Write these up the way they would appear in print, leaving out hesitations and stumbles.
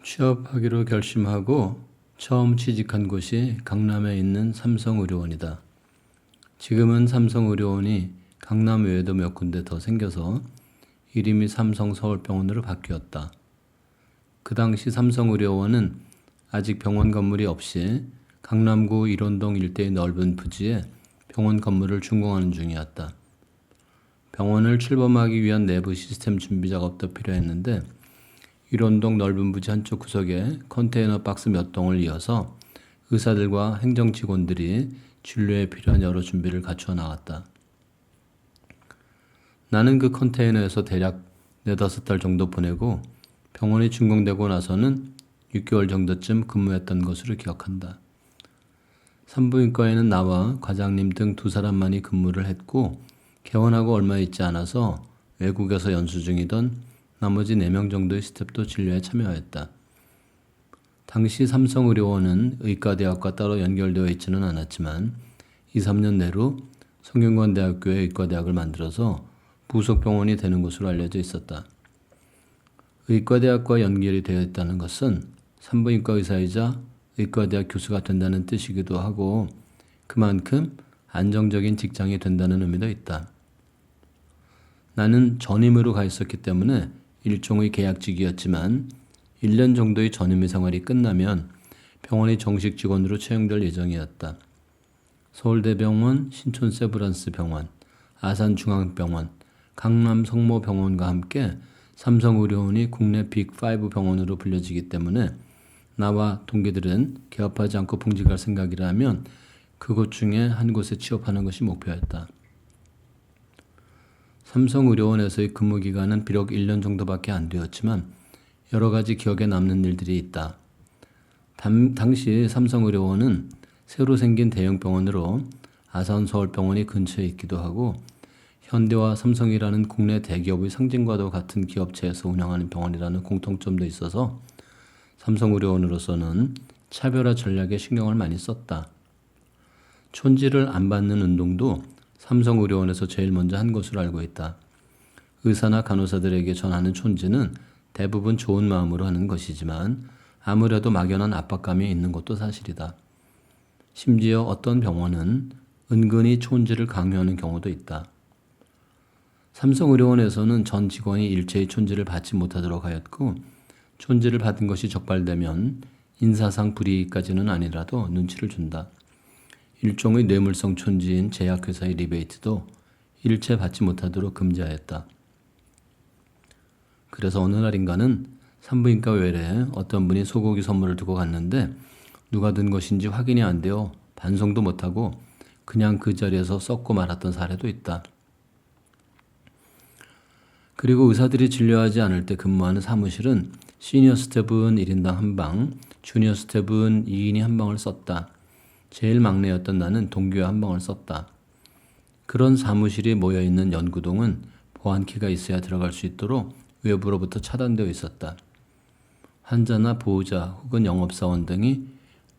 취업하기로 결심하고 처음 취직한 곳이 강남에 있는 삼성의료원이다. 지금은 삼성의료원이 강남 외에도 몇 군데 더 생겨서 이름이 삼성서울병원으로 바뀌었다. 그 당시 삼성의료원은 아직 병원 건물이 없이 강남구 일원동 일대의 넓은 부지에 병원 건물을 준공하는 중이었다. 병원을 출범하기 위한 내부 시스템 준비 작업도 필요했는데 일원동 넓은 부지 한쪽 구석에 컨테이너 박스 몇 동을 이어서 의사들과 행정 직원들이 진료에 필요한 여러 준비를 갖추어 나갔다. 나는 그 컨테이너에서 대략 4-5달 정도 보내고 병원이 준공되고 나서는 6개월 정도쯤 근무했던 것으로 기억한다. 산부인과에는 나와 과장님 등 2사람만이 근무를 했고 개원하고 얼마 있지 않아서 외국에서 연수 중이던 나머지 4명 정도의 스태프도 진료에 참여했다. 당시 삼성의료원은 의과대학과 따로 연결되어 있지는 않았지만 2-3년 내로 성균관대학교에 의과대학을 만들어서 부속 병원이 되는 것으로 알려져 있었다. 의과대학과 연결이 되어 있다는 것은 산부인과 의사이자 의과대학 교수가 된다는 뜻이기도 하고 그만큼 안정적인 직장이 된다는 의미도 있다. 나는 전임으로 가 있었기 때문에 일종의 계약직이었지만 1년 정도의 전임의 생활이 끝나면 병원의 정식 직원으로 채용될 예정이었다. 서울대병원, 신촌세브란스병원, 아산중앙병원, 강남성모병원과 함께 삼성의료원이 국내 빅5 병원으로 불려지기 때문에 나와 동기들은 개업하지 않고 봉직할 생각이라면 그곳 중에 한 곳에 취업하는 것이 목표였다. 삼성의료원에서의 근무 기간은 비록 1년 정도밖에 안 되었지만 여러 가지 기억에 남는 일들이 있다. 당시 삼성의료원은 새로 생긴 대형 병원으로 아산서울병원이 근처에 있기도 하고 현대와 삼성이라는 국내 대기업의 상징과도 같은 기업체에서 운영하는 병원이라는 공통점도 있어서 삼성의료원으로서는 차별화 전략에 신경을 많이 썼다. 촌지를 안 받는 운동도 삼성의료원에서 제일 먼저 한 것으로 알고 있다. 의사나 간호사들에게 전하는 촌지는 대부분 좋은 마음으로 하는 것이지만 아무래도 막연한 압박감이 있는 것도 사실이다. 심지어 어떤 병원은 은근히 촌지를 강요하는 경우도 있다. 삼성의료원에서는 전 직원이 일체의 촌지를 받지 못하도록 하였고 촌지를 받은 것이 적발되면 인사상 불이익까지는 아니라도 눈치를 준다. 일종의 뇌물성 촌지인 제약회사의 리베이트도 일체 받지 못하도록 금지하였다. 그래서 어느 날인가는 산부인과 외래에 어떤 분이 소고기 선물을 두고 갔는데 누가 든 것인지 확인이 안 되어 반송도 못하고 그냥 그 자리에서 썩고 말았던 사례도 있다. 그리고 의사들이 진료하지 않을 때 근무하는 사무실은 시니어 스텝은 1인당 1방, 주니어 스텝은 2인이 1방을 썼다. 제일 막내였던 나는 동기와 1방을 썼다. 그런 사무실이 모여있는 연구동은 보안키가 있어야 들어갈 수 있도록 외부로부터 차단되어 있었다. 환자나 보호자 혹은 영업사원 등이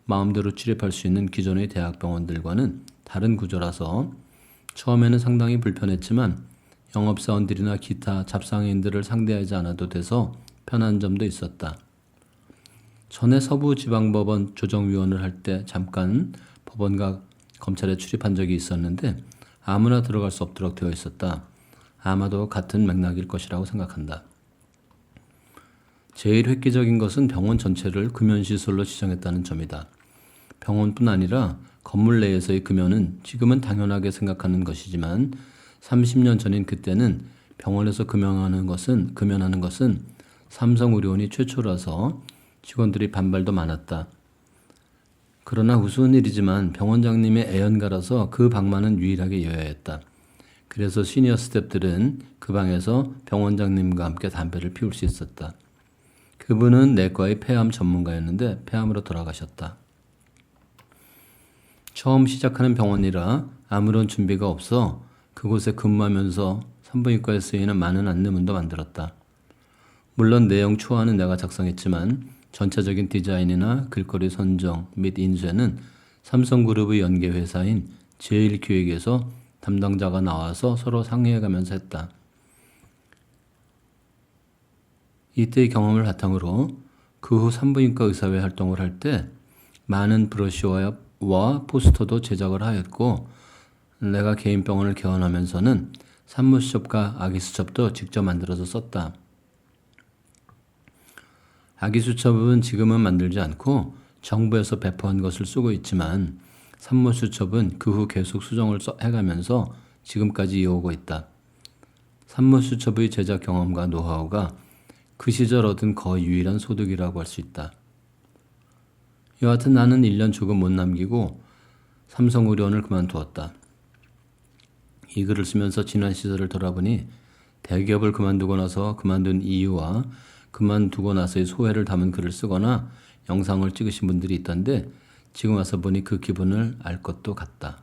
마음대로 출입할 수 있는 기존의 대학병원들과는 다른 구조라서 처음에는 상당히 불편했지만 영업사원들이나 기타 잡상인들을 상대하지 않아도 돼서 편한 점도 있었다. 전에 서부지방법원 조정위원을 할 때 잠깐 법원과 검찰에 출입한 적이 있었는데 아무나 들어갈 수 없도록 되어 있었다. 아마도 같은 맥락일 것이라고 생각한다. 제일 획기적인 것은 병원 전체를 금연시설로 지정했다는 점이다. 병원뿐 아니라 건물 내에서의 금연은 지금은 당연하게 생각하는 것이지만 30년 전인 그때는 병원에서 금연하는 것은 삼성의료원이 최초라서 직원들이 반발도 많았다. 그러나 우스운 일이지만 병원장님의 애연가라서 그 방만은 유일하게 여야 했다. 그래서 시니어 스태프들은 그 방에서 병원장님과 함께 담배를 피울 수 있었다. 그분은 내과의 폐암 전문가였는데 폐암으로 돌아가셨다. 처음 시작하는 병원이라 아무런 준비가 없어 그곳에 근무하면서 산부인과에 쓰이는 많은 안내문도 만들었다. 물론 내용 초안은 내가 작성했지만 전체적인 디자인이나 글거리 선정 및 인쇄는 삼성그룹의 연계회사인 제일기획에서 담당자가 나와서 서로 상의해가면서 했다. 이때의 경험을 바탕으로 그 후 산부인과 의사회 활동을 할 때 많은 브로셔와 포스터도 제작을 하였고 내가 개인 병원을 개원하면서는 산모수첩과 아기수첩도 직접 만들어서 썼다. 아기수첩은 지금은 만들지 않고 정부에서 배포한 것을 쓰고 있지만 산모수첩은 그 후 계속 수정을 해가면서 지금까지 이어오고 있다. 산모수첩의 제작 경험과 노하우가 그 시절 얻은 거의 유일한 소득이라고 할 수 있다. 여하튼 나는 1년 조금 못 남기고 삼성의료원을 그만두었다. 이 글을 쓰면서 지난 시절을 돌아보니 대기업을 그만두고 나서 그만둔 이유와 그만두고 나서의 소회를 담은 글을 쓰거나 영상을 찍으신 분들이 있던데 지금 와서 보니 그 기분을 알 것도 같다.